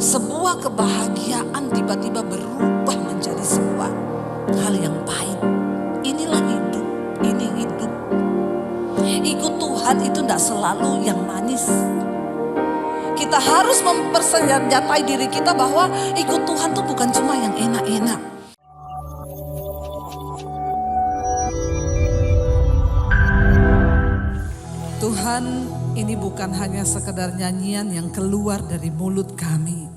Sebuah kebahagiaan tiba-tiba berubah menjadi sebuah hal yang pahit. Inilah hidup, ini hidup. Ikut Tuhan itu tidak selalu yang manis. Kita harus mempersenjatai diri kita bahwa ikut Tuhan itu bukan cuma yang enak-enak. Tuhan, ini bukan hanya sekedar nyanyian yang keluar dari mulut kami,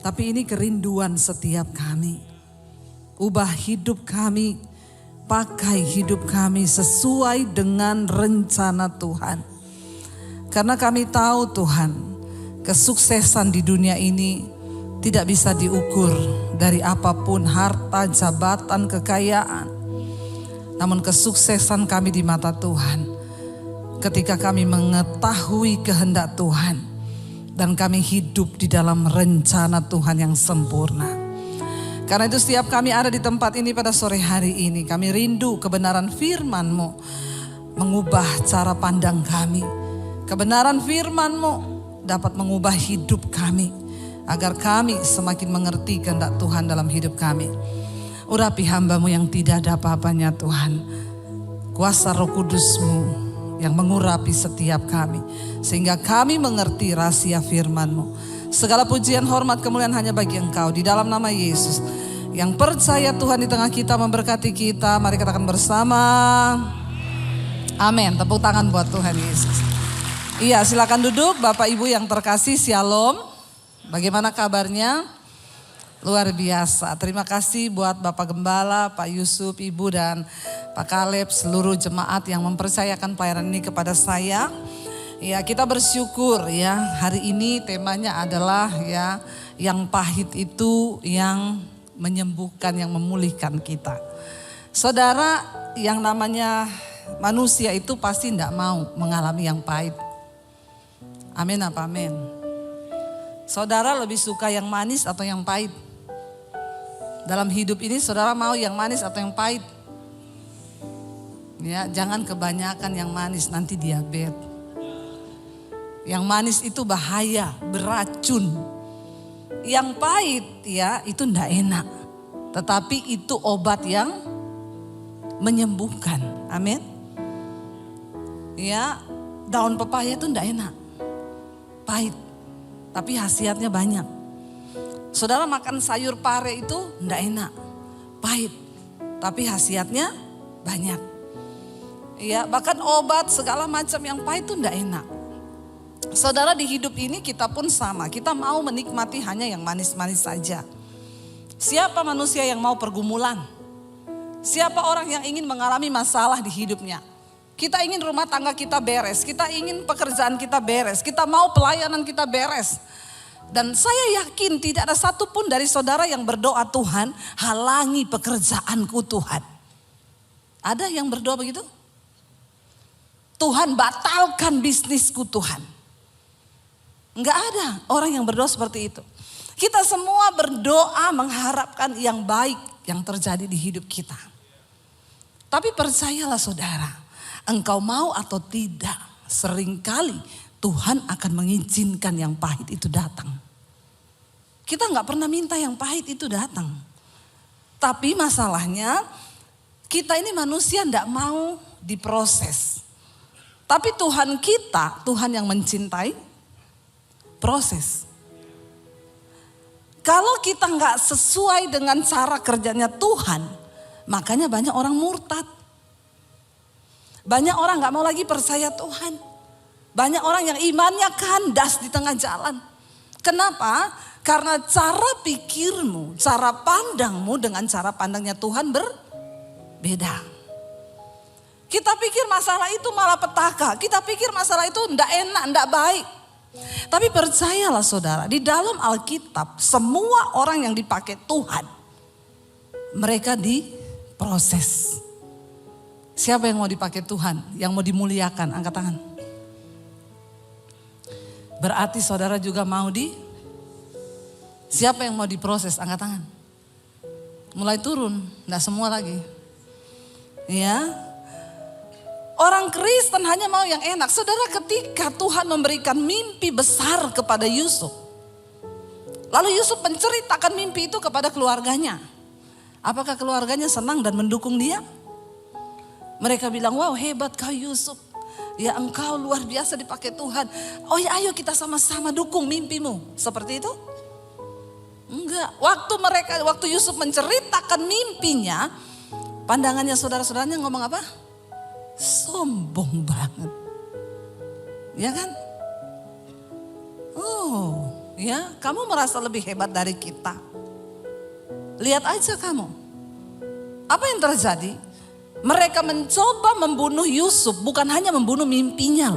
tapi ini kerinduan setiap kami. Ubah hidup kami, pakai hidup kami sesuai dengan rencana Tuhan. Karena kami tahu Tuhan, kesuksesan di dunia ini tidak bisa diukur dari apapun harta, jabatan, kekayaan. Namun kesuksesan kami di mata Tuhan ketika kami mengetahui kehendak Tuhan dan kami hidup di dalam rencana Tuhan yang sempurna. Karena itu setiap kami ada di tempat ini pada sore hari ini, kami rindu kebenaran firman-Mu mengubah cara pandang kami. Kebenaran firman-Mu dapat mengubah hidup kami agar kami semakin mengerti kehendak Tuhan dalam hidup kami. Urapi hamba-Mu yang tidak ada apa-apanya Tuhan. Kuasa Roh Kudus-Mu yang mengurapi setiap kami sehingga kami mengerti rahasia firman-Mu. Segala pujian, hormat, kemuliaan hanya bagi Engkau di dalam nama Yesus. Yang percaya Tuhan di tengah kita memberkati kita, mari katakan bersama amin. Tepuk tangan buat Tuhan Yesus. Iya, silakan duduk Bapak Ibu yang terkasih, shalom. Bagaimana kabarnya? Luar biasa. Terima kasih buat Bapak Gembala, Pak Yusuf, Ibu dan Pak Kaleb, seluruh jemaat yang mempercayakan pelayanan ini kepada saya. Ya, kita bersyukur ya, hari ini temanya adalah ya, yang pahit itu yang menyembuhkan, yang memulihkan kita. Saudara, yang namanya manusia itu pasti tidak mau mengalami yang pahit. Amin apa amin? Saudara lebih suka yang manis atau yang pahit? Dalam hidup ini saudara mau yang manis atau yang pahit? Ya, jangan kebanyakan yang manis, nanti diabetes. Yang manis itu bahaya, beracun. Yang pahit ya itu enggak enak. Tetapi itu obat yang menyembuhkan. Amin. Ya, daun pepaya itu enggak enak. Pahit. Tapi khasiatnya banyak. Saudara makan sayur pare itu enggak enak. Pahit. Tapi khasiatnya banyak. Ya, bahkan obat segala macam yang pahit itu enggak enak. Saudara, di hidup ini kita pun sama. Kita mau menikmati hanya yang manis-manis saja. Siapa manusia yang mau pergumulan? Siapa orang yang ingin mengalami masalah di hidupnya? Kita ingin rumah tangga kita beres. Kita ingin pekerjaan kita beres. Kita mau pelayanan kita beres. Dan saya yakin tidak ada satupun dari saudara yang berdoa, Tuhan halangi pekerjaanku Tuhan. Ada yang berdoa begitu? Tuhan batalkan bisnisku Tuhan. Enggak ada orang yang berdoa seperti itu. Kita semua berdoa mengharapkan yang baik yang terjadi di hidup kita. Tapi percayalah saudara, engkau mau atau tidak, seringkali Tuhan akan mengizinkan yang pahit itu datang. Kita enggak pernah minta yang pahit itu datang. Tapi masalahnya kita ini manusia enggak mau diproses. Tapi Tuhan kita, Tuhan yang mencintai proses. Kalau kita nggak sesuai dengan cara kerjanya Tuhan, makanya banyak orang murtad. Banyak orang nggak mau lagi percaya Tuhan. Banyak orang yang imannya kandas di tengah jalan. Kenapa? Karena cara pikirmu, cara pandangmu dengan cara pandangnya Tuhan berbeda. Kita pikir masalah itu malah petaka. Kita pikir masalah itu ndak enak, ndak baik. Tapi percayalah saudara, di dalam Alkitab semua orang yang dipakai Tuhan, mereka diproses. Siapa yang mau dipakai Tuhan, yang mau dimuliakan, angkat tangan. Berarti saudara juga mau siapa yang mau diproses, angkat tangan. Mulai turun, enggak semua lagi. Ya. Orang Kristen hanya mau yang enak. Saudara, ketika Tuhan memberikan mimpi besar kepada Yusuf, Lalu Yusuf menceritakan mimpi itu kepada keluarganya. Apakah keluarganya senang dan mendukung dia? Mereka bilang, wow hebat kau Yusuf. Ya engkau luar biasa dipakai Tuhan. Oh ya ayo kita sama-sama dukung mimpimu. Seperti itu? Enggak. Waktu Yusuf menceritakan mimpinya, pandangannya saudara-saudaranya ngomong apa? Sombong banget. Ya kan? Oh ya, kamu merasa lebih hebat dari kita. Lihat aja kamu. Apa yang terjadi? Mereka mencoba membunuh Yusuf, bukan hanya membunuh mimpinya,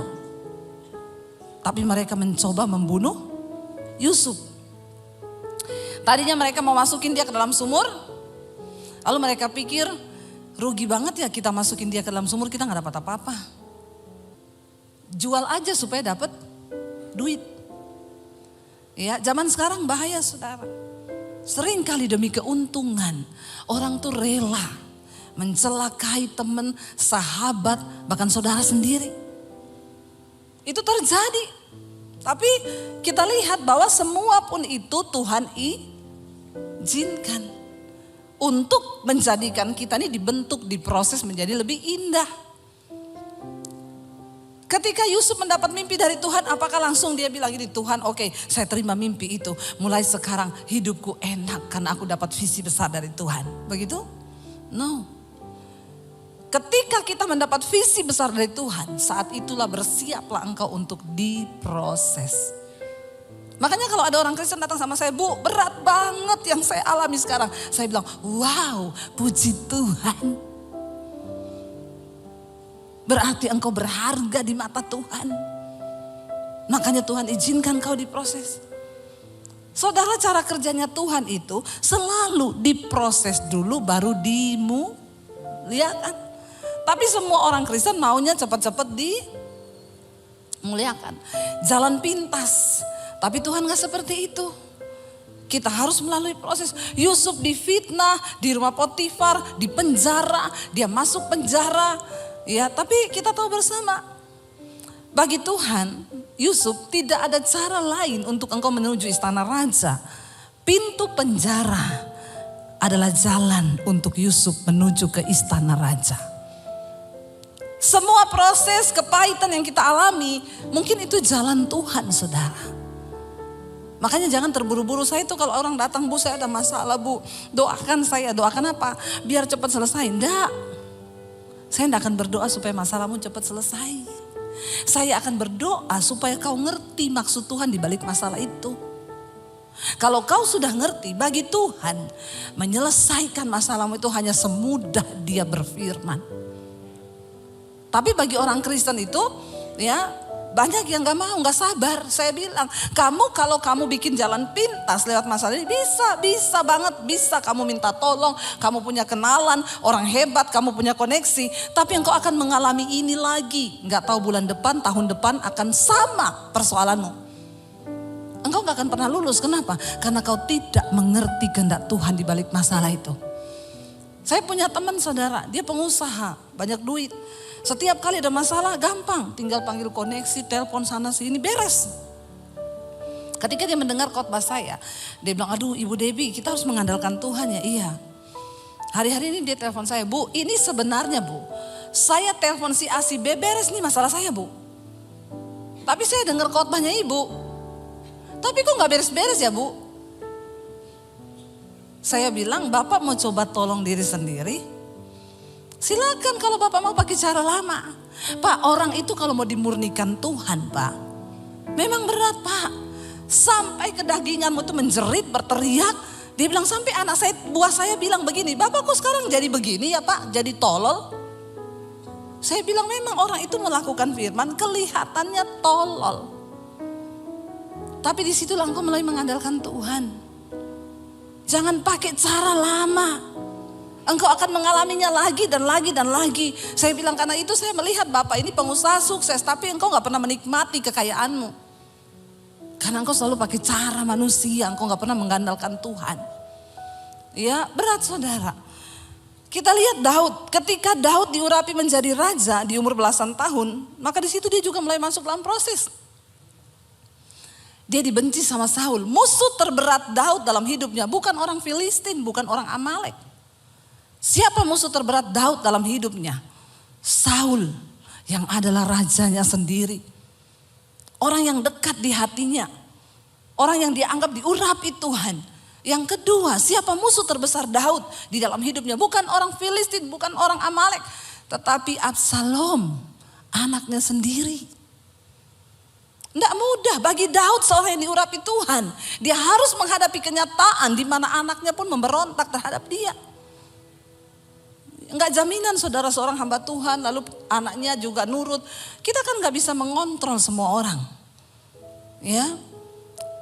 tapi mereka mencoba membunuh Yusuf. Tadinya mereka mau masukin dia ke dalam sumur, lalu mereka pikir rugi banget ya kita masukin dia ke dalam sumur, kita gak dapat apa-apa. Jual aja supaya dapat duit. Ya, zaman sekarang bahaya saudara. Sering kali demi keuntungan orang tuh rela mencelakai teman, sahabat, bahkan saudara sendiri. Itu terjadi. Tapi kita lihat bahwa semua pun itu Tuhan izinkan. Untuk menjadikan kita ini dibentuk, diproses menjadi lebih indah. Ketika Yusuf mendapat mimpi dari Tuhan, apakah langsung dia bilang gini, Tuhan oke, saya terima mimpi itu. Mulai sekarang hidupku enak karena aku dapat visi besar dari Tuhan. Begitu? No. Ketika kita mendapat visi besar dari Tuhan, saat itulah bersiaplah engkau untuk diproses. Makanya kalau ada orang Kristen datang sama saya, Bu berat banget yang saya alami sekarang. Saya bilang, wow puji Tuhan. Berarti engkau berharga di mata Tuhan. Makanya Tuhan izinkan kau diproses. Saudara, cara kerjanya Tuhan itu selalu diproses dulu baru dimuliakan. Tapi semua orang Kristen maunya cepat-cepat dimuliakan. Jalan pintas. Tapi Tuhan gak seperti itu. Kita harus melalui proses. Yusuf difitnah di rumah Potifar, di penjara, dia masuk penjara. Ya, tapi kita tahu bersama, bagi Tuhan, Yusuf tidak ada cara lain untuk engkau menuju istana raja. Pintu penjara adalah jalan untuk Yusuf menuju ke istana raja. Semua proses kepahitan yang kita alami, mungkin itu jalan Tuhan saudara. Makanya jangan terburu-buru. Saya itu kalau orang datang, Bu saya ada masalah Bu, doakan saya. Doakan apa? Biar cepat selesai. Enggak. Saya tidak akan berdoa supaya masalahmu cepat selesai. Saya akan berdoa supaya kau ngerti maksud Tuhan di balik masalah itu. Kalau kau sudah ngerti, bagi Tuhan menyelesaikan masalahmu itu hanya semudah dia berfirman. Tapi bagi orang Kristen itu ya banyak yang gak mau, gak sabar. Saya bilang, kalau kamu bikin jalan pintas lewat masalah ini bisa banget, bisa. Kamu minta tolong, kamu punya kenalan, orang hebat, kamu punya koneksi. Tapi engkau akan mengalami ini lagi. Gak tahu bulan depan, tahun depan akan sama persoalanmu. Engkau gak akan pernah lulus, kenapa? Karena kau tidak mengerti kehendak Tuhan di balik masalah itu. Saya punya teman saudara, dia pengusaha, banyak duit. Setiap kali ada masalah gampang, tinggal panggil koneksi, telepon sana sini, beres. Ketika dia mendengar khotbah saya, dia bilang, aduh Ibu Debbie kita harus mengandalkan Tuhan ya. Iya. Hari-hari ini dia telepon saya, Bu ini sebenarnya Bu, saya telepon si A si B beres nih masalah saya Bu. Tapi saya dengar khotbahnya Ibu, tapi kok gak beres-beres ya Bu. Saya bilang, Bapak mau coba tolong diri sendiri? Silakan kalau Bapak mau pakai cara lama. Pak, orang itu kalau mau dimurnikan Tuhan Pak, memang berat Pak. Sampai kedaginganmu tuh menjerit, berteriak. Dia bilang sampai anak saya, buah saya bilang begini, Bapak kok sekarang jadi begini ya Pak, jadi tolol. Saya bilang memang orang itu melakukan firman kelihatannya tolol. Tapi di situlah engkau mulai mengandalkan Tuhan. Jangan pakai cara lama. Engkau akan mengalaminya lagi dan lagi dan lagi. Saya bilang karena itu saya melihat Bapak ini pengusaha sukses. Tapi engkau gak pernah menikmati kekayaanmu. Karena engkau selalu pakai cara manusia. Engkau gak pernah mengandalkan Tuhan. Ya berat saudara. Kita lihat Daud. Ketika Daud diurapi menjadi raja di umur belasan tahun. Maka di situ dia juga mulai masuk dalam proses. Dia dibenci sama Saul. Musuh terberat Daud dalam hidupnya bukan orang Filistin, bukan orang Amalek. Siapa musuh terberat Daud dalam hidupnya? Saul yang adalah rajanya sendiri. Orang yang dekat di hatinya. Orang yang dianggap diurapi Tuhan. Yang kedua, siapa musuh terbesar Daud di dalam hidupnya? Bukan orang Filistin, bukan orang Amalek. Tetapi Absalom, anaknya sendiri. Tidak mudah bagi Daud seorang yang diurapi Tuhan. Dia harus menghadapi kenyataan di mana anaknya pun memberontak terhadap dia. Enggak jaminan saudara seorang hamba Tuhan lalu anaknya juga nurut. Kita kan gak bisa mengontrol semua orang. Ya.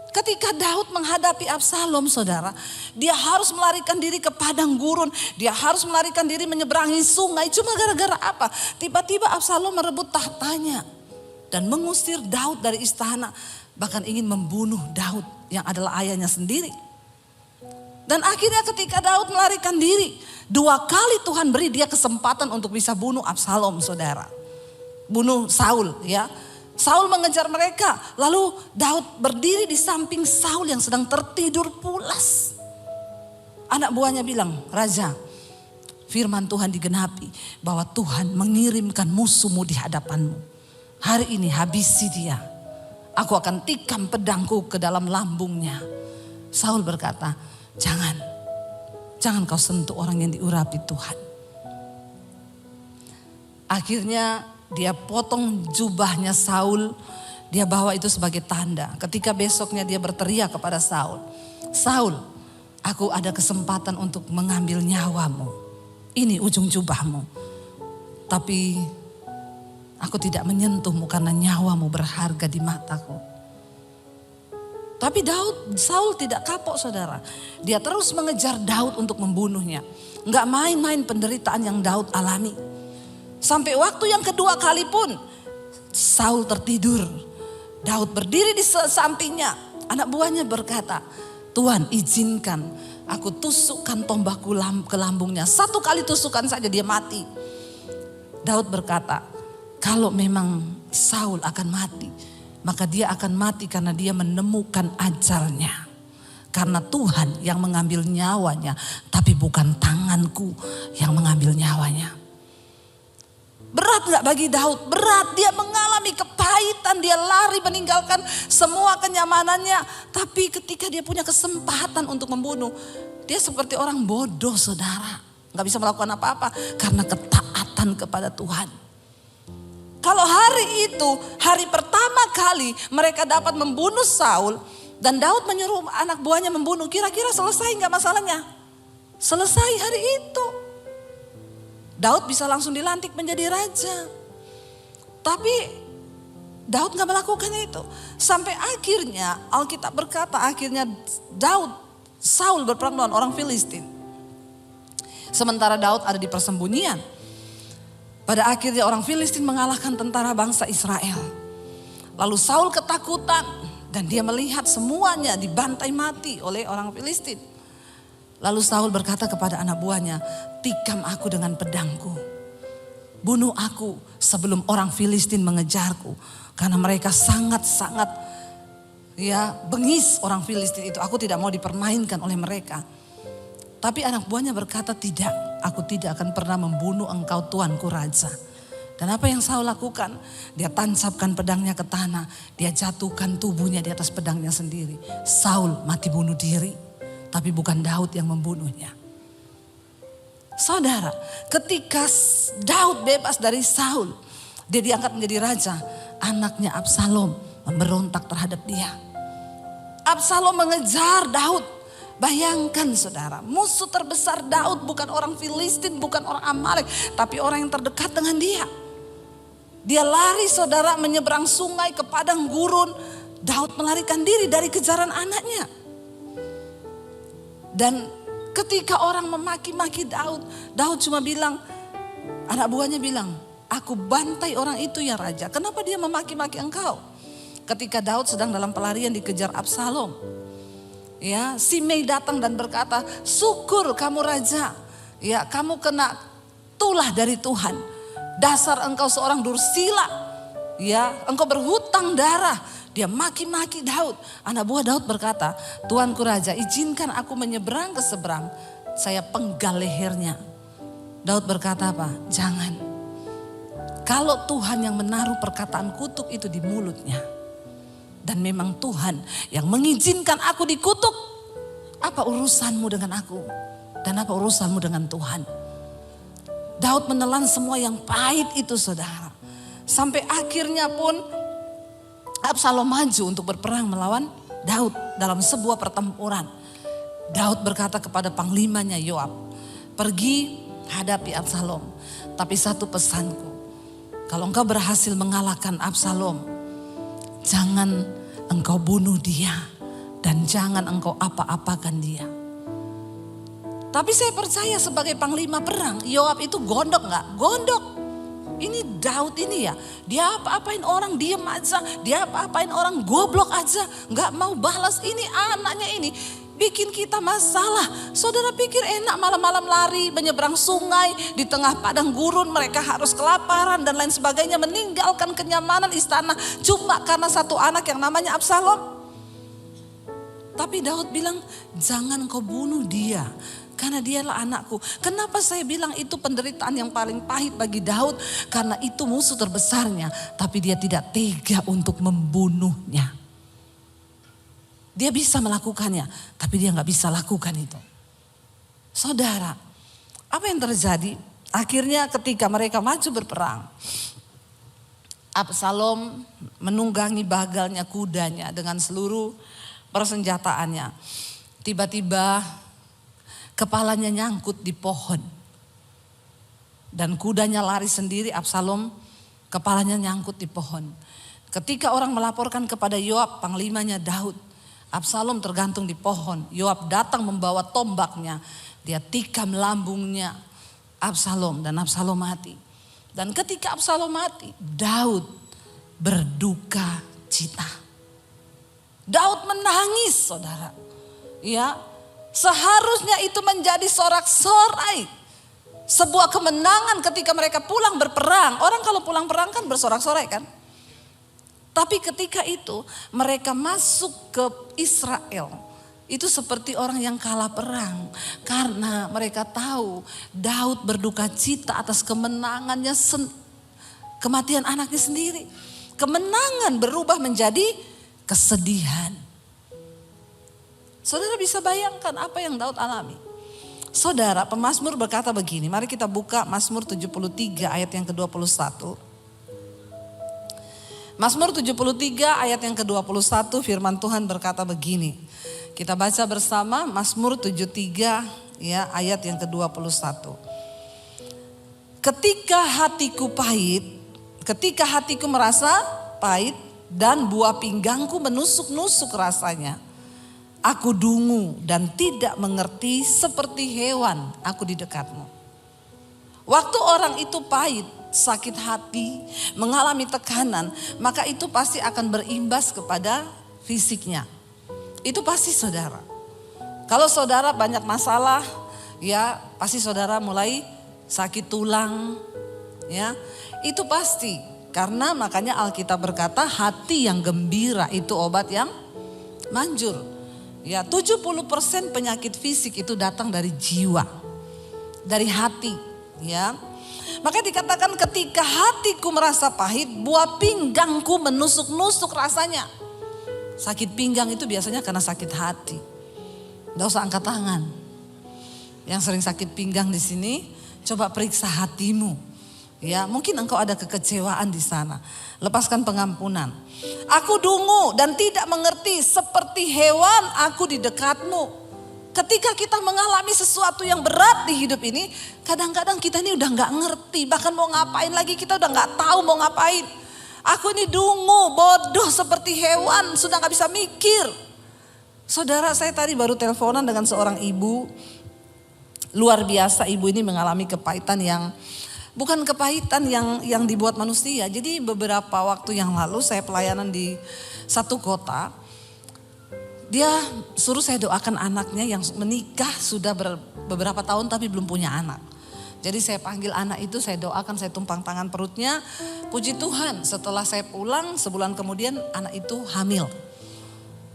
Ketika Daud menghadapi Absalom saudara, dia harus melarikan diri ke padang gurun. Dia harus melarikan diri menyeberangi sungai. Cuma gara-gara apa? Tiba-tiba Absalom merebut tahtanya. Dan mengusir Daud dari istana. Bahkan ingin membunuh Daud yang adalah ayahnya sendiri. Dan akhirnya ketika Daud melarikan diri, 2 kali Tuhan beri dia kesempatan untuk bisa bunuh Absalom saudara. Bunuh Saul ya. Saul mengejar mereka, lalu Daud berdiri di samping Saul yang sedang tertidur pulas. Anak buahnya bilang, Raja, firman Tuhan digenapi bahwa Tuhan mengirimkan musuhmu di hadapanmu. Hari ini habisi dia. Aku akan tikam pedangku ke dalam lambungnya. Saul berkata, jangan kau sentuh orang yang diurapi Tuhan. Akhirnya dia potong jubahnya Saul, dia bawa itu sebagai tanda. Ketika besoknya dia berteriak kepada Saul, Saul, aku ada kesempatan untuk mengambil nyawamu. Ini ujung jubahmu. Tapi aku tidak menyentuhmu karena nyawamu berharga di mataku. Tapi Saul tidak kapok saudara. Dia terus mengejar Daud untuk membunuhnya. Enggak main-main penderitaan yang Daud alami. Sampai waktu yang kedua kali pun Saul tertidur. Daud berdiri di sampingnya. Anak buahnya berkata, Tuhan izinkan aku tusukkan tombakku ke lambungnya. 1 kali tusukan saja dia mati. Daud berkata, kalau memang Saul akan mati, maka dia akan mati karena dia menemukan ajalnya. Karena Tuhan yang mengambil nyawanya, tapi bukan tanganku yang mengambil nyawanya. Berat gak bagi Daud? Berat, dia mengalami kepahitan, dia lari meninggalkan semua kenyamanannya. Tapi ketika dia punya kesempatan untuk membunuh, dia seperti orang bodoh saudara. Gak bisa melakukan apa-apa karena ketaatan kepada Tuhan. Kalau hari itu, hari pertama kali mereka dapat membunuh Saul dan Daud menyuruh anak buahnya membunuh, kira-kira selesai gak masalahnya? Selesai hari itu. Daud bisa langsung dilantik menjadi raja. Tapi Daud gak melakukan itu. Sampai akhirnya Alkitab berkata akhirnya Saul berperang melawan orang Filistin. Sementara Daud ada di persembunyian. Pada akhirnya orang Filistin mengalahkan tentara bangsa Israel. Lalu Saul ketakutan dan dia melihat semuanya dibantai mati oleh orang Filistin. Lalu Saul berkata kepada anak buahnya, tikam aku dengan pedangku. Bunuh aku sebelum orang Filistin mengejarku. Karena mereka sangat-sangat bengis orang Filistin itu. Aku tidak mau dipermainkan oleh mereka. Tapi anak buahnya berkata, tidak, aku tidak akan pernah membunuh engkau tuanku raja. Dan apa yang Saul lakukan? Dia tancapkan pedangnya ke tanah. Dia jatuhkan tubuhnya di atas pedangnya sendiri. Saul mati bunuh diri. Tapi bukan Daud yang membunuhnya. Saudara, ketika Daud bebas dari Saul, dia diangkat menjadi raja. Anaknya Absalom memberontak terhadap dia. Absalom mengejar Daud. Bayangkan saudara, musuh terbesar Daud bukan orang Filistin, bukan orang Amalek, tapi orang yang terdekat dengan dia. Dia lari saudara menyeberang sungai ke padang gurun. Daud melarikan diri dari kejaran anaknya. Dan ketika orang memaki-maki Daud, Daud cuma bilang, anak buahnya bilang, aku bantai orang itu ya raja. Kenapa dia memaki-maki engkau? Ketika Daud sedang dalam pelarian dikejar Absalom. Ya, Simei datang dan berkata, syukur kamu raja. Ya, kamu kena tulah dari Tuhan. Dasar engkau seorang dursila. Ya, engkau berhutang darah. dia maki-maki Daud. Anak buah Daud berkata, Tuanku Raja, izinkan aku menyeberang ke seberang. Saya penggal lehernya. Daud berkata apa? Jangan. Kalau Tuhan yang menaruh perkataan kutuk itu di mulutnya. Dan memang Tuhan yang mengizinkan aku dikutuk. Apa urusanmu dengan aku? Dan apa urusanmu dengan Tuhan? Daud menelan semua yang pahit itu saudara. Sampai akhirnya pun Absalom maju untuk berperang melawan Daud dalam sebuah pertempuran. Daud berkata kepada panglimanya Yoab, pergi hadapi Absalom. Tapi satu pesanku, kalau engkau berhasil mengalahkan Absalom, jangan engkau bunuh dia dan jangan engkau apa-apakan dia. Tapi saya percaya sebagai panglima perang, Yoab itu gondok gak? Gondok. Ini Daud ini ya, dia apa-apain orang diem aja, dia apa-apain orang goblok aja, gak mau balas. Ini anaknya ini bikin kita masalah. Saudara pikir enak malam-malam lari menyeberang sungai di tengah padang gurun, mereka harus kelaparan dan lain sebagainya, meninggalkan kenyamanan istana cuma karena satu anak yang namanya Absalom. Tapi Daud bilang jangan kau bunuh dia. Karena dialah anakku. Kenapa saya bilang itu penderitaan yang paling pahit bagi Daud? Karena itu musuh terbesarnya. Tapi dia tidak tega untuk membunuhnya. Dia bisa melakukannya. Tapi dia gak bisa lakukan itu. Saudara, apa yang terjadi? Akhirnya ketika mereka maju berperang. Absalom menunggangi bagalnya kudanya dengan seluruh persenjataannya. Tiba-tiba kepalanya nyangkut di pohon. Dan kudanya lari sendiri, Absalom kepalanya nyangkut di pohon. Ketika orang melaporkan kepada Yoab, panglimanya Daud, Absalom tergantung di pohon. Yoab datang membawa tombaknya. Dia tikam lambungnya Absalom dan Absalom mati. Dan ketika Absalom mati, Daud berduka cita. Daud menangis saudara. Ya. Seharusnya itu menjadi sorak-sorai. Sebuah kemenangan ketika mereka pulang berperang. Orang kalau pulang perang kan bersorak-sorai kan. Tapi ketika itu mereka masuk ke Israel. Itu seperti orang yang kalah perang. Karena mereka tahu Daud berduka cita atas kemenangannya, kematian anaknya sendiri. Kemenangan berubah menjadi kesedihan. Saudara bisa bayangkan apa yang Daud alami. Saudara, pemazmur berkata begini. Mari kita buka Mazmur 73 ayat yang ke-21. Mazmur 73 ayat yang ke-21 firman Tuhan berkata begini. Kita baca bersama Mazmur 73 ya ayat yang ke-21. Ketika hatiku merasa pahit dan buah pinggangku menusuk-nusuk rasanya. Aku dungu dan tidak mengerti seperti hewan aku di dekatmu. Waktu orang itu pahit, sakit hati, mengalami tekanan, maka itu pasti akan berimbas kepada fisiknya. Itu pasti saudara. Kalau saudara banyak masalah, ya pasti saudara mulai sakit tulang, ya itu pasti. Karena makanya Alkitab berkata hati yang gembira itu obat yang manjur. Ya 70% penyakit fisik itu datang dari jiwa, dari hati ya. Maka dikatakan ketika hatiku merasa pahit, buah pinggangku menusuk-nusuk rasanya. Sakit pinggang itu biasanya karena sakit hati. Nggak usah angkat tangan. Yang sering sakit pinggang di sini, coba periksa hatimu. Ya, mungkin engkau ada kekecewaan di sana. Lepaskan pengampunan. Aku dungu dan tidak mengerti seperti hewan aku di dekatmu. Ketika kita mengalami sesuatu yang berat di hidup ini, kadang-kadang kita ini udah gak ngerti. Bahkan mau ngapain lagi kita udah gak tahu mau ngapain. Aku ini dungu, bodoh seperti hewan, sudah gak bisa mikir. Saudara, saya tadi baru teleponan dengan seorang ibu. Luar biasa, ibu ini mengalami kepahitan yang bukan kepahitan yang dibuat manusia. Jadi beberapa waktu yang lalu saya pelayanan di satu kota. Dia suruh saya doakan anaknya yang menikah sudah beberapa tahun tapi belum punya anak. Jadi saya panggil anak itu, saya doakan, saya tumpang tangan perutnya. Puji Tuhan, setelah saya pulang sebulan kemudian anak itu hamil.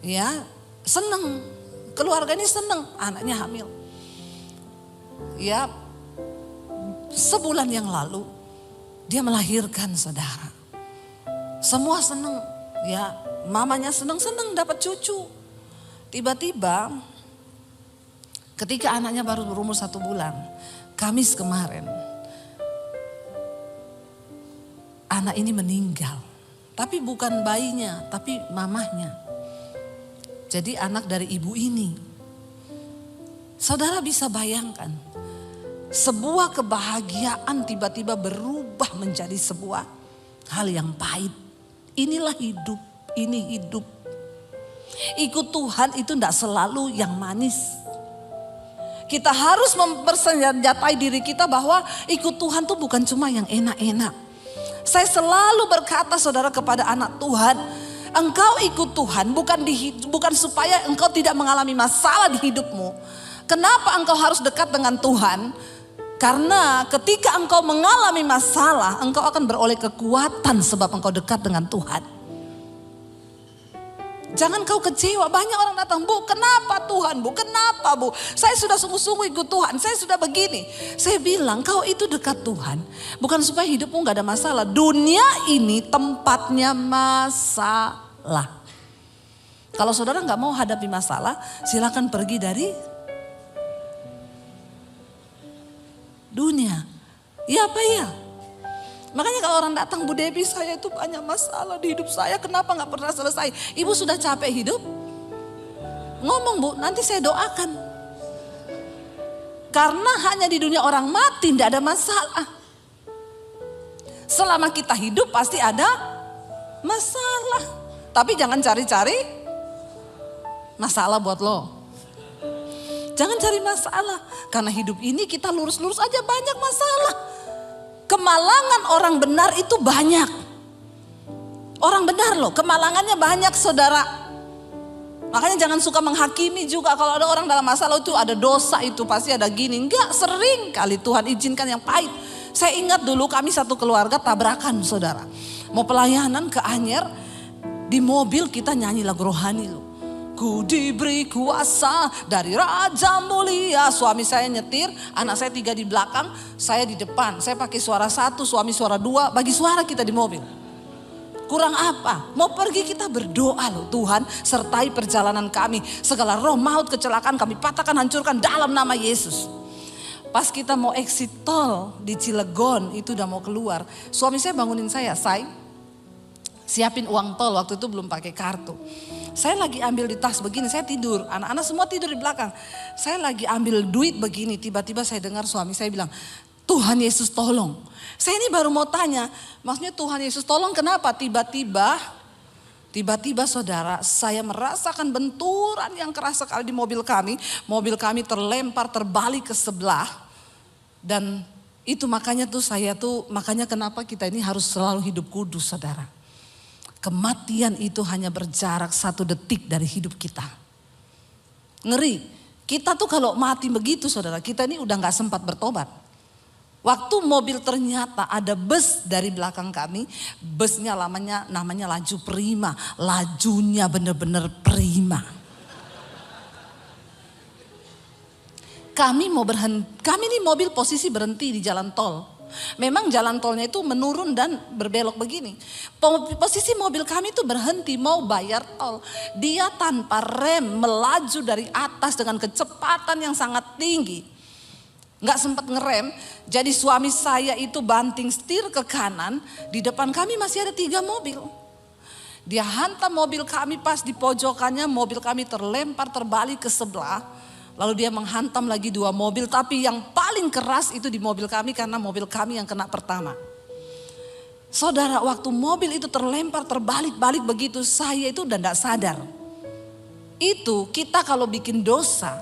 Ya, seneng. Keluarga ini seneng, anaknya hamil. Ya, sebulan yang lalu dia melahirkan, saudara. Semua seneng, ya, mamanya seneng-seneng dapat cucu. Tiba-tiba ketika anaknya baru berumur 1 bulan, Kamis kemarin, anak ini meninggal. Tapi bukan bayinya, tapi mamahnya. Jadi anak dari ibu ini. Saudara bisa bayangkan, sebuah kebahagiaan tiba-tiba berubah menjadi sebuah hal yang pahit. Inilah hidup, ini hidup. Ikut Tuhan itu tidak selalu yang manis. Kita harus mempersenjatai diri kita bahwa ikut Tuhan tuh bukan cuma yang enak-enak. Saya selalu berkata, saudara, kepada anak Tuhan, engkau ikut Tuhan bukan supaya engkau tidak mengalami masalah di hidupmu. Kenapa engkau harus dekat dengan Tuhan? Karena ketika engkau mengalami masalah, engkau akan beroleh kekuatan sebab engkau dekat dengan Tuhan. Jangan kau kecewa, banyak orang datang, Bu kenapa Tuhan, Bu kenapa Bu, saya sudah sungguh-sungguh ikut Tuhan, saya sudah begini. Saya bilang kau itu dekat Tuhan bukan supaya hidupmu gak ada masalah. Dunia ini tempatnya masalah. Kalau saudara gak mau hadapi masalah, silakan pergi dari dunia. Iya apa ya? Makanya kalau orang datang, Bu Debbie saya itu banyak masalah di hidup saya, kenapa gak pernah selesai? Ibu sudah capek hidup? Ngomong Bu, nanti saya doakan. Karena hanya di dunia orang mati tidak ada masalah. Selama kita hidup pasti ada masalah. Tapi jangan cari-cari masalah buat lo. Jangan cari masalah. Karena hidup ini kita lurus-lurus aja banyak masalah. Kemalangan orang benar itu banyak. Orang benar loh, kemalangannya banyak saudara. Makanya jangan suka menghakimi juga. Kalau ada orang dalam masalah itu ada dosa itu pasti ada gini. Enggak, sering kali Tuhan izinkan yang pahit. Saya ingat dulu kami satu keluarga tabrakan saudara. Mau pelayanan ke Anyer, di mobil kita nyanyi lagu rohani loh. Ku diberi kuasa dari Raja Mulia. Suami saya nyetir, anak saya 3 di belakang, saya di depan. Saya pakai suara 1, suami suara 2, bagi suara kita di mobil. Kurang apa? Mau pergi kita berdoa loh, Tuhan sertai perjalanan kami. Segala roh maut kecelakaan kami patahkan, hancurkan dalam nama Yesus. Pas kita mau exit tol di Cilegon, itu udah mau keluar. Suami saya bangunin saya, siapin uang tol, waktu itu belum pakai kartu. Saya lagi ambil di tas begini, saya tidur. Anak-anak semua tidur di belakang. Saya lagi ambil duit begini, tiba-tiba saya dengar suami saya bilang, Tuhan Yesus tolong. Saya ini baru mau tanya, maksudnya Tuhan Yesus tolong kenapa? Tiba-tiba saudara, saya merasakan benturan yang keras sekali di mobil kami. Mobil kami terlempar, terbalik ke sebelah. Dan itu makanya makanya kenapa kita ini harus selalu hidup kudus saudara. Kematian itu hanya berjarak 1 detik dari hidup kita. Ngeri. Kita tuh kalau mati begitu saudara, kita ini udah gak sempat bertobat. Waktu mobil ternyata ada bus dari belakang kami. Busnya namanya laju prima. Lajunya bener-bener prima. Kami ini mobil posisi berhenti di jalan tol. Memang jalan tolnya itu menurun dan berbelok begini. Posisi mobil kami itu berhenti mau bayar tol. Dia tanpa rem melaju dari atas dengan kecepatan yang sangat tinggi. Gak sempat ngerem. Jadi suami saya itu banting setir ke kanan. Di depan kami masih ada 3 mobil. Dia hantam mobil kami, pas di pojokannya mobil kami terlempar terbalik ke sebelah. Lalu dia menghantam lagi 2 mobil, tapi yang paling keras itu di mobil kami karena mobil kami yang kena pertama. Saudara, waktu mobil itu terlempar terbalik-balik begitu, saya itu udah gak sadar. Itu kita kalau bikin dosa,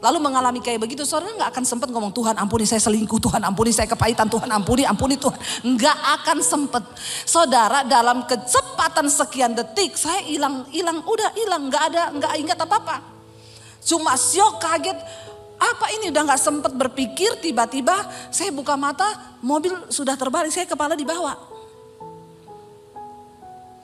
lalu mengalami kayak begitu, saudara gak akan sempat ngomong Tuhan ampuni saya selingkuh, Tuhan ampuni saya kepahitan, Tuhan ampuni Tuhan. Gak akan sempet. Saudara, dalam kecepatan sekian detik saya hilang, gak ingat apa-apa. Cuma syok, kaget, Apa ini, udah gak sempat berpikir, tiba-tiba saya buka mata, mobil sudah terbalik, saya kepala di bawah.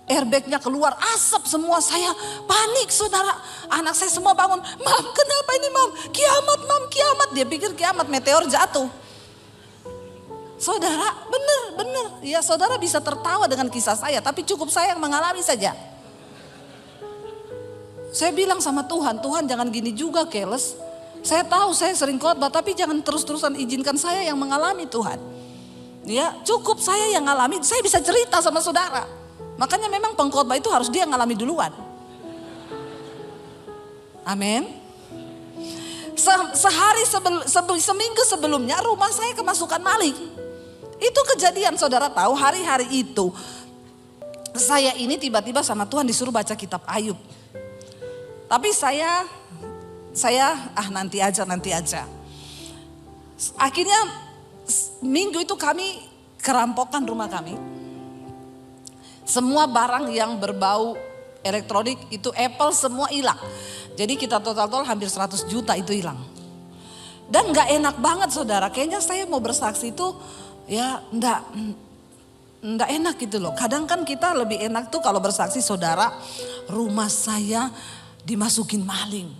Airbagnya keluar, asap semua, saya panik saudara. Anak saya semua bangun, "Mam, kenapa ini mam? Kiamat mam, kiamat." Dia pikir kiamat, meteor jatuh. Saudara, benar. Ya saudara bisa tertawa dengan kisah saya, tapi cukup saya yang mengalami saja. Saya bilang sama Tuhan, Tuhan jangan gini juga keles. Saya tahu saya sering khotbah, tapi jangan terus-terusan izinkan saya yang mengalami Tuhan. Ya, cukup saya yang ngalami, saya bisa cerita sama saudara. Makanya memang pengkhotbah itu harus dia ngalami duluan. Amin. Seminggu sebelumnya rumah saya kemasukan maling. Itu kejadian, saudara tahu, hari-hari itu saya ini tiba-tiba sama Tuhan disuruh baca kitab Ayub. Tapi saya nanti aja. Akhirnya minggu itu kami kerampokan rumah kami. Semua barang yang berbau elektronik itu Apple semua hilang. Jadi kita total hampir 100 juta itu hilang. Dan gak enak banget saudara, kayaknya saya mau bersaksi itu ya enggak enak gitu loh. Kadang kan kita lebih enak tuh kalau bersaksi, saudara, rumah saya dimasukin maling.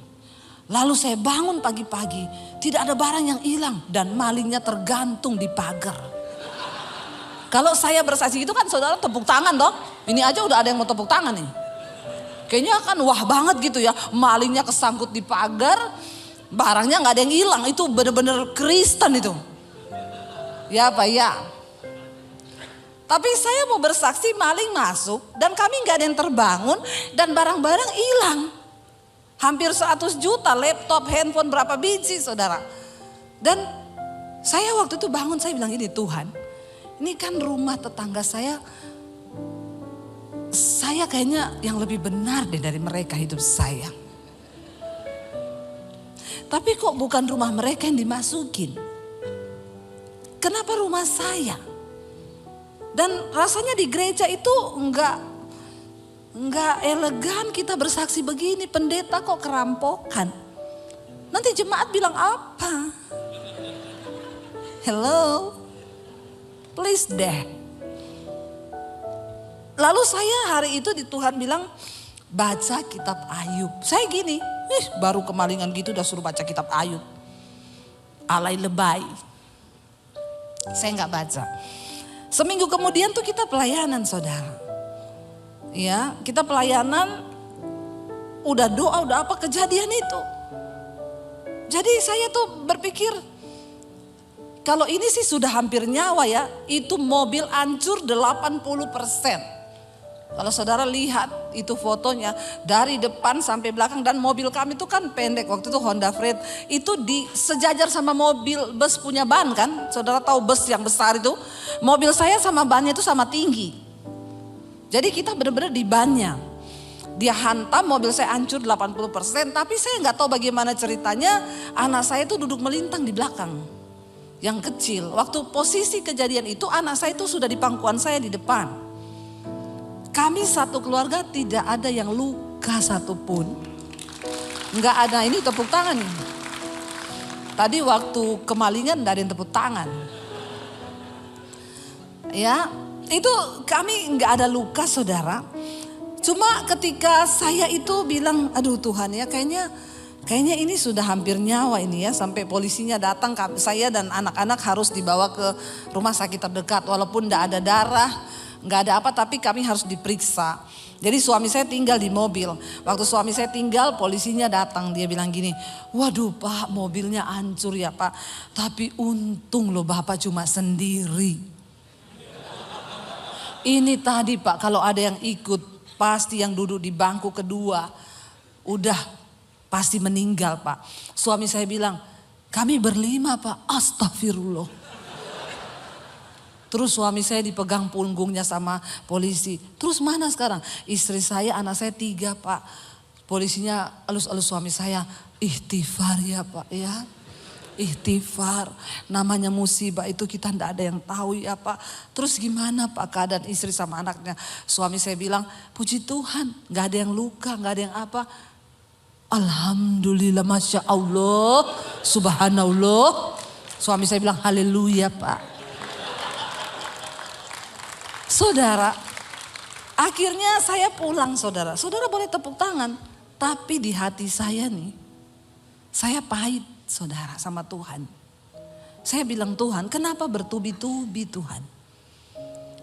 Lalu saya bangun pagi-pagi, tidak ada barang yang hilang dan malingnya tergantung di pagar. Kalau saya bersaksi itu kan saudara tepuk tangan dong. Ini aja udah ada yang mau tepuk tangan nih. Kayaknya kan wah banget gitu ya, malingnya kesangkut di pagar, barangnya gak ada yang hilang. Itu bener-bener Kristen itu. Ya Pak ya. Tapi saya mau bersaksi maling masuk dan kami gak ada yang terbangun dan barang-barang hilang. Hampir 100 juta, laptop, handphone berapa biji saudara. Dan saya waktu itu bangun, saya bilang ini, Tuhan, ini kan rumah tetangga saya kayaknya yang lebih benar deh dari mereka hidup saya. Tapi kok bukan rumah mereka yang dimasukin? Kenapa rumah saya? Dan rasanya di gereja itu enggak elegan kita bersaksi begini, pendeta kok kerampokan. Nanti jemaat bilang apa? Hello, please deh. Lalu saya hari itu di Tuhan bilang baca kitab Ayub. Saya gini, baru kemalingan gitu udah suruh baca kitab Ayub. Alay lebay. Saya nggak baca. Seminggu kemudian tuh kita pelayanan saudara. Ya, kita pelayanan, udah doa, udah apa, kejadian itu. Jadi saya tuh berpikir, kalau ini sih sudah hampir nyawa ya, itu mobil hancur 80%. Kalau saudara lihat itu fotonya dari depan sampai belakang, dan mobil kami itu kan pendek, waktu itu Honda Freed, itu sejajar sama mobil bus punya ban kan, saudara tahu bus yang besar itu, mobil saya sama bannya itu sama tinggi. Jadi kita benar-benar di bannya. Dia hantam, mobil saya hancur 80%. Tapi saya nggak tahu bagaimana ceritanya. Anak saya itu duduk melintang di belakang. Yang kecil. Waktu posisi kejadian itu anak saya itu sudah di pangkuan saya di depan. Kami satu keluarga tidak ada yang luka satupun. Nggak ada, ini tepuk tangan nih. Tadi waktu kemalingan nggak ada yang tepuk tangan. Ya, itu kami nggak ada luka saudara. Cuma ketika saya itu bilang, aduh Tuhan ya, kayaknya ini sudah hampir nyawa ini ya, sampai polisinya datang, saya dan anak-anak harus dibawa ke rumah sakit terdekat, walaupun nggak ada darah, nggak ada apa, tapi kami harus diperiksa. Jadi suami saya tinggal di mobil. Waktu suami saya tinggal, polisinya datang, dia bilang gini, waduh Pak, mobilnya hancur ya Pak, tapi untung loh Bapak cuma sendiri. Ini tadi Pak, kalau ada yang ikut, pasti yang duduk di bangku kedua udah pasti meninggal Pak. Suami saya bilang, kami berlima Pak. Astagfirullah. Terus suami saya dipegang punggungnya sama polisi. Terus mana sekarang? Istri saya, anak saya 3 Pak. Polisinya elus-elus suami saya, ikhtifar ya Pak ya. Ikhtifar, namanya musibah itu kita tidak ada yang tahu ya Pak. Terus gimana Pak keadaan istri sama anaknya? Suami saya bilang, puji Tuhan gak ada yang luka, gak ada yang apa. Alhamdulillah, Masya Allah. Subhanallah. Suami saya bilang haleluya Pak. Saudara, akhirnya saya pulang saudara. Saudara boleh tepuk tangan. Tapi di hati saya nih, saya pahit saudara sama Tuhan. Saya bilang Tuhan, kenapa bertubi-tubi Tuhan?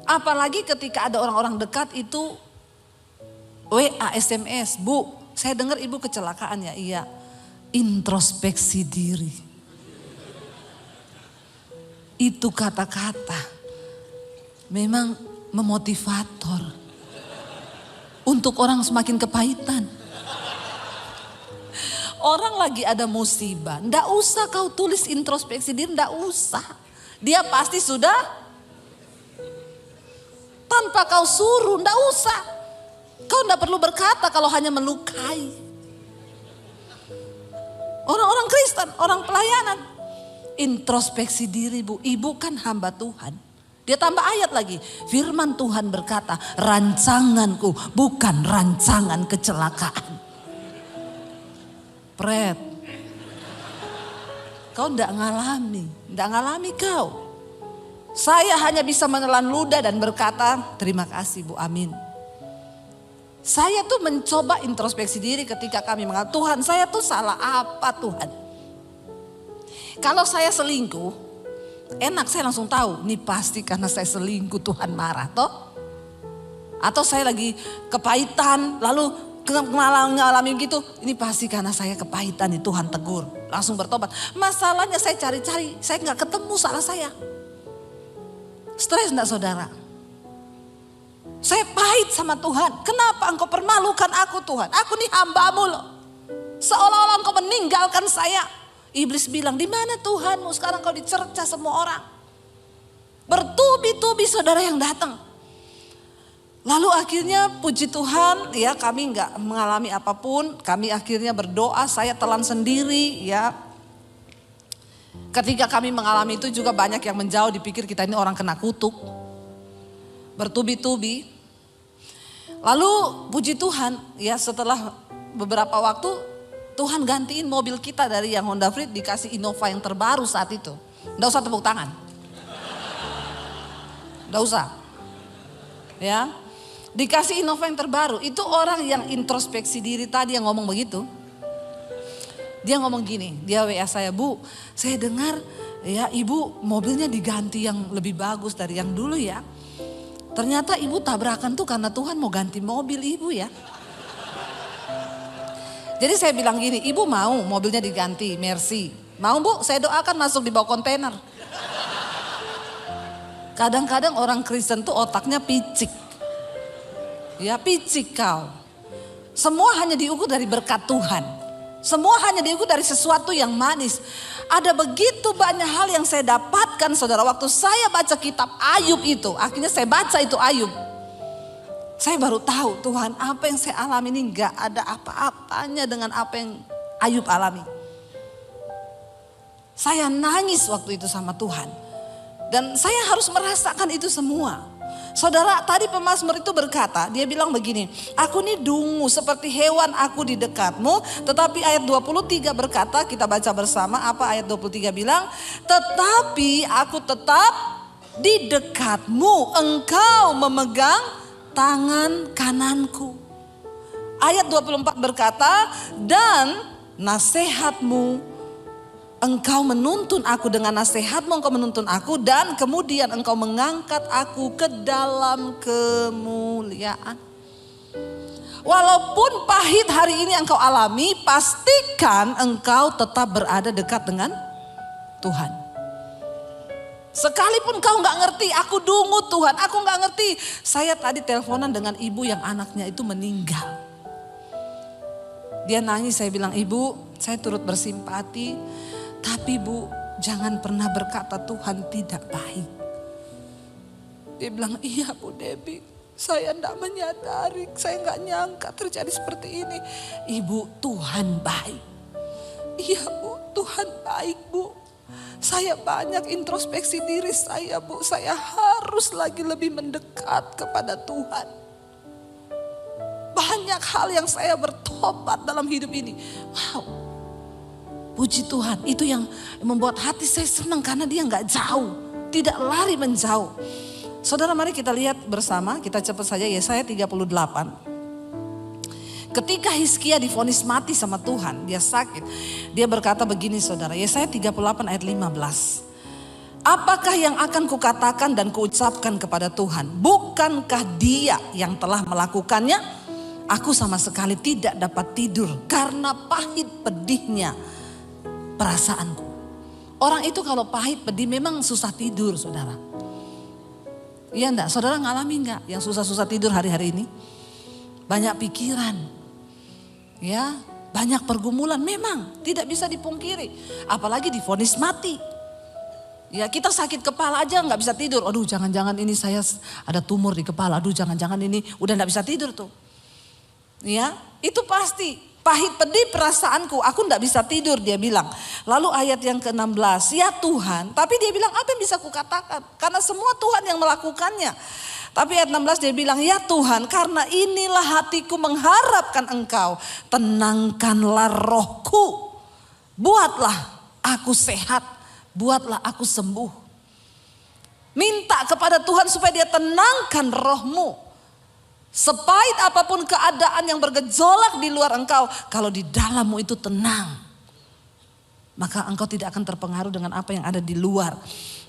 Apalagi ketika ada orang-orang dekat itu WA, SMS, Bu, saya dengar ibu kecelakaan ya, iya. Introspeksi diri. Itu kata-kata memang memotivator untuk orang semakin kepahitan. Orang lagi ada musibah, ndak usah kau tulis introspeksi diri, ndak usah. Dia pasti sudah, tanpa kau suruh, ndak usah. Kau ndak perlu berkata kalau hanya melukai. Orang-orang Kristen, orang pelayanan, introspeksi diri Bu, ibu kan hamba Tuhan. Dia tambah ayat lagi, firman Tuhan berkata, rancanganku bukan rancangan kecelakaan. Pret, kau ndak ngalami kau. Saya hanya bisa menelan ludah dan berkata, terima kasih Bu, amin. Saya tuh mencoba introspeksi diri ketika kami mengatakan, Tuhan saya tuh salah apa Tuhan? Kalau saya selingkuh, enak saya langsung tahu, nih pasti karena saya selingkuh Tuhan marah toh. Atau saya lagi kepahitan, lalu mengalami gitu, ini pasti karena saya kepahitan nih Tuhan tegur. Langsung bertobat. Masalahnya saya cari-cari, saya gak ketemu salah saya. Stres enggak saudara? Saya pahit sama Tuhan. Kenapa engkau permalukan aku Tuhan? Aku nih hamba-Mu loh. Seolah-olah engkau meninggalkan saya. Iblis bilang, di mana Tuhanmu? Sekarang kau dicerca semua orang. Bertubi-tubi saudara yang datang. Lalu akhirnya puji Tuhan ya kami nggak mengalami apapun. Kami akhirnya berdoa, saya telan sendiri ya. Ketika kami mengalami itu juga banyak yang menjauh, dipikir kita ini orang kena kutuk. Bertubi-tubi. Lalu puji Tuhan ya setelah beberapa waktu Tuhan gantiin mobil kita dari yang Honda Freed dikasih Innova yang terbaru saat itu. Nggak usah tepuk tangan. Nggak usah. Ya. Dikasih Innova yang terbaru. Itu orang yang introspeksi diri tadi yang ngomong begitu. Dia ngomong gini, dia WA saya, Bu, saya dengar ya ibu mobilnya diganti yang lebih bagus dari yang dulu ya. Ternyata ibu tabrakan tuh karena Tuhan mau ganti mobil ibu ya. Jadi saya bilang gini, ibu mau mobilnya diganti, Mercy. Mau Bu, saya doakan masuk di bawah kontainer. Kadang-kadang orang Kristen tuh otaknya picik. Ya picik kau. Semua hanya diukur dari berkat Tuhan. Semua hanya diukur dari sesuatu yang manis. Ada begitu banyak hal yang saya dapatkan saudara. Waktu saya baca kitab Ayub itu. Akhirnya saya baca itu Ayub. Saya baru tahu Tuhan apa yang saya alami ini gak ada apa-apanya dengan apa yang Ayub alami. Saya nangis waktu itu sama Tuhan. Dan saya harus merasakan itu semua. Saudara, tadi pemazmur itu berkata, dia bilang begini, aku ini dungu seperti hewan aku di dekatmu. Tetapi ayat 23 berkata, kita baca bersama apa ayat 23 bilang, tetapi aku tetap di dekatmu, engkau memegang tangan kananku. Ayat 24 berkata, dan nasihatmu, engkau menuntun aku dengan nasihatmu, engkau menuntun aku dan kemudian engkau mengangkat aku ke dalam kemuliaan. Walaupun pahit hari ini engkau alami, pastikan engkau tetap berada dekat dengan Tuhan. Sekalipun kau gak ngerti, aku dungu Tuhan, aku gak ngerti. Saya tadi teleponan dengan ibu yang anaknya itu meninggal. Dia nangis, saya bilang, ibu saya turut bersimpati. Tapi Bu, jangan pernah berkata Tuhan tidak baik. Dia bilang, iya Bu Debbie, saya tidak menyadari, saya nggak nyangka terjadi seperti ini. Ibu, Tuhan baik. Iya Bu, Tuhan baik Bu. Saya banyak introspeksi diri saya Bu, saya harus lagi lebih mendekat kepada Tuhan. Banyak hal yang saya bertobat dalam hidup ini. Wow. Puji Tuhan, itu yang membuat hati saya senang karena dia nggak jauh, tidak lari menjauh. Saudara, mari kita lihat bersama, kita cepat saja Yesaya 38. Ketika Hizkia divonis mati sama Tuhan, dia sakit. Dia berkata begini saudara, Yesaya 38 ayat 15. Apakah yang akan kukatakan dan kuucapkan kepada Tuhan? Bukankah dia yang telah melakukannya? Aku sama sekali tidak dapat tidur karena pahit pedihnya perasaanku. Orang itu kalau pahit pedih memang susah tidur saudara. Iya enggak? Saudara ngalami enggak yang susah-susah tidur hari-hari ini? Banyak pikiran. Ya, banyak pergumulan memang tidak bisa dipungkiri. Apalagi divonis mati. Ya, kita sakit kepala aja nggak bisa tidur. Aduh, jangan-jangan ini saya ada tumor di kepala. Aduh, jangan-jangan ini udah nggak bisa tidur tuh. Ya, itu pasti. Pahit pedih perasaanku, aku nggak bisa tidur, dia bilang. Lalu ayat yang ke-16, ya Tuhan, tapi dia bilang apa yang bisa kukatakan? Karena semua Tuhan yang melakukannya. Tapi ayat 16 dia bilang, ya Tuhan, karena inilah hatiku mengharapkan Engkau, tenangkanlah rohku, buatlah aku sehat, buatlah aku sembuh. Minta kepada Tuhan supaya dia tenangkan rohmu. Sepahit apapun keadaan yang bergejolak di luar engkau, kalau di dalammu itu tenang, maka engkau tidak akan terpengaruh dengan apa yang ada di luar.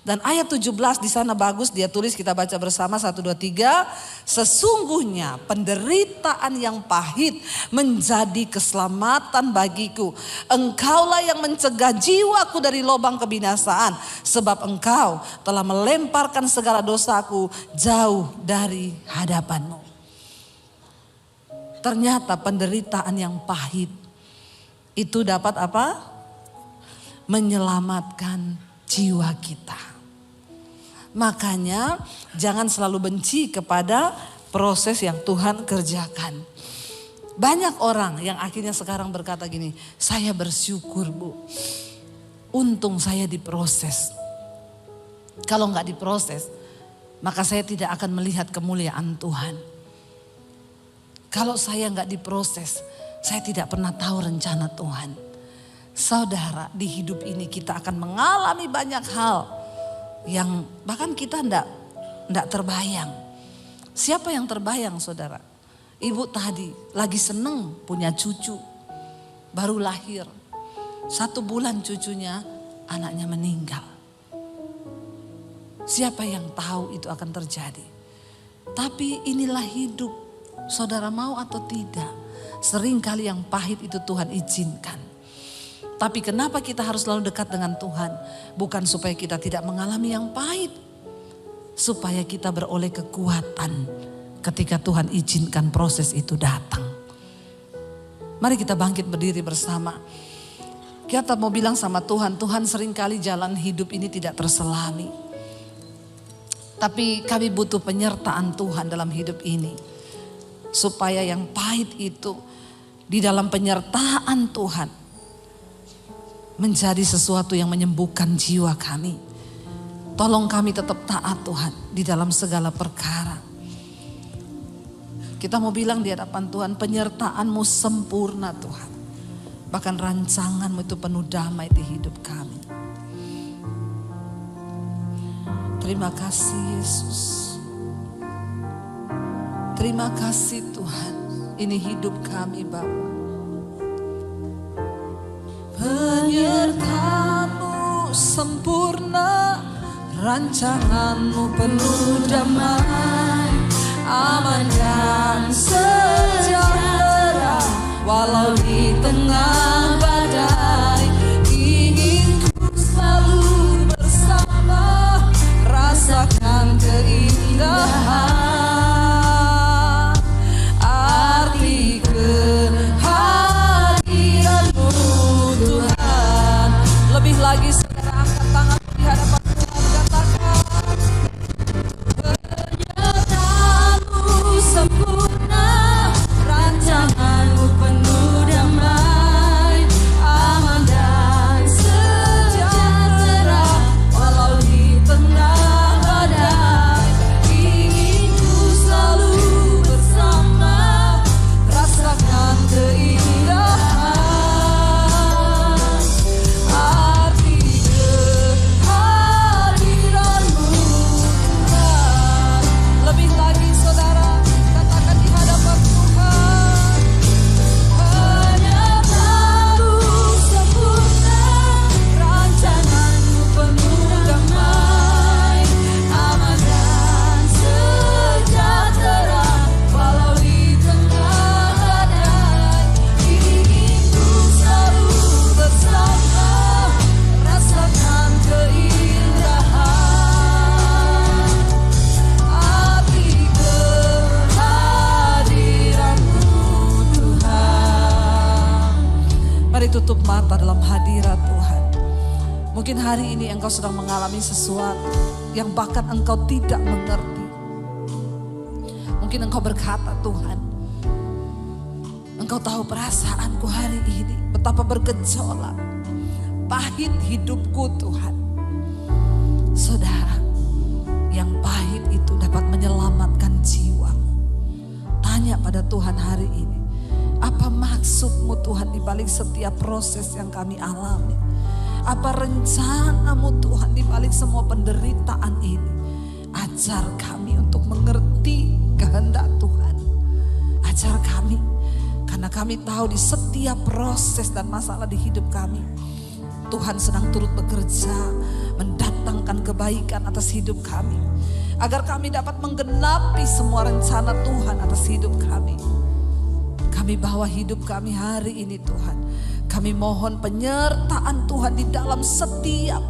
Dan ayat 17 di sana bagus dia tulis, kita baca bersama 1, 2, 3. Sesungguhnya penderitaan yang pahit menjadi keselamatan bagiku. Engkaulah yang mencegah jiwaku dari lubang kebinasaan. Sebab engkau telah melemparkan segala dosaku jauh dari hadapanmu. Ternyata penderitaan yang pahit itu dapat apa? Menyelamatkan jiwa kita. Makanya jangan selalu benci kepada proses yang Tuhan kerjakan. Banyak orang yang akhirnya sekarang berkata gini, saya bersyukur Bu, untung saya diproses. Kalau nggak diproses, maka saya tidak akan melihat kemuliaan Tuhan. Kalau saya nggak diproses, saya tidak pernah tahu rencana Tuhan. Saudara, di hidup ini kita akan mengalami banyak hal yang bahkan kita nggak terbayang. Siapa yang terbayang saudara? Ibu tadi lagi seneng punya cucu, baru lahir. 1 bulan cucunya, anaknya meninggal. Siapa yang tahu itu akan terjadi? Tapi inilah hidup. Saudara mau atau tidak, seringkali yang pahit itu Tuhan izinkan. Tapi kenapa kita harus selalu dekat dengan Tuhan? Bukan supaya kita tidak mengalami yang pahit, supaya kita beroleh kekuatan ketika Tuhan izinkan proses itu datang. Mari kita bangkit berdiri bersama. Kita mau bilang sama Tuhan, Tuhan seringkali jalan hidup ini tidak terselami. Tapi kami butuh penyertaan Tuhan dalam hidup ini. Supaya yang pahit itu di dalam penyertaan Tuhan menjadi sesuatu yang menyembuhkan jiwa kami. Tolong kami tetap taat Tuhan di dalam segala perkara. Kita mau bilang di hadapan Tuhan, penyertaan-Mu sempurna Tuhan. Bahkan rancangan-Mu itu penuh damai di hidup kami. Terima kasih Yesus. Terima kasih Tuhan, ini hidup kami Bapa. Penyertaan-Mu sempurna, rancangan-Mu penuh damai, aman dan sejahtera, walau di tengah badai, ingin ku selalu bersama, rasakan keindahan. Lebih lagi saudara angkat tangan di hadapan Tuhan, katakan penyertaan-Mu sempurna, rancangan-Mu penuh damai, menyapa dalam hadirat Tuhan. Mungkin hari ini engkau sedang mengalami sesuatu yang bahkan engkau tidak mengerti. Mungkin engkau berkata, Tuhan, engkau tahu perasaanku hari ini, betapa bergejolak, pahit hidupku Tuhan. Saudara, yang pahit itu dapat menyelamatkan jiwamu. Tanya pada Tuhan hari ini, apa maksudmu Tuhan di balik setiap proses yang kami alami? Apa rencanamu Tuhan di balik semua penderitaan ini? Ajar kami untuk mengerti kehendak Tuhan. Ajar kami, karena kami tahu di setiap proses dan masalah di hidup kami, Tuhan sedang turut bekerja mendatangkan kebaikan atas hidup kami. Agar kami dapat menggenapi semua rencana Tuhan atas hidup kami. Kami bawa hidup kami hari ini Tuhan. Kami mohon penyertaan Tuhan di dalam setiap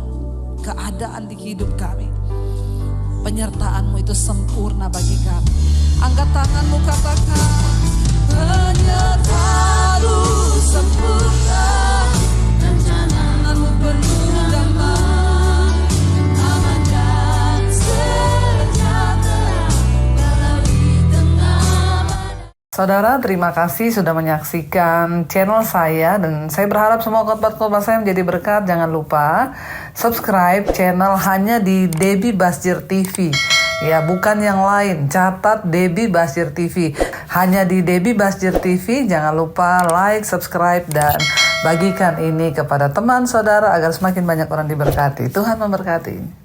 keadaan di hidup kami. Penyertaan-Mu itu sempurna bagi kami. Angkat tangan-Mu, katakan, penyertaan-Mu sempurna. Rencana-Mu penuh damai, aman dan sejahtera melalui tengah. Saudara, terima kasih sudah menyaksikan channel saya, dan saya berharap semua khotbah-khotbah saya menjadi berkat. Jangan lupa subscribe channel hanya di Debbie Basjir TV. Ya, bukan yang lain. Catat Debbie Basjir TV. Hanya di Debbie Basjir TV. Jangan lupa like, subscribe, dan bagikan ini kepada teman saudara agar semakin banyak orang diberkati. Tuhan memberkati.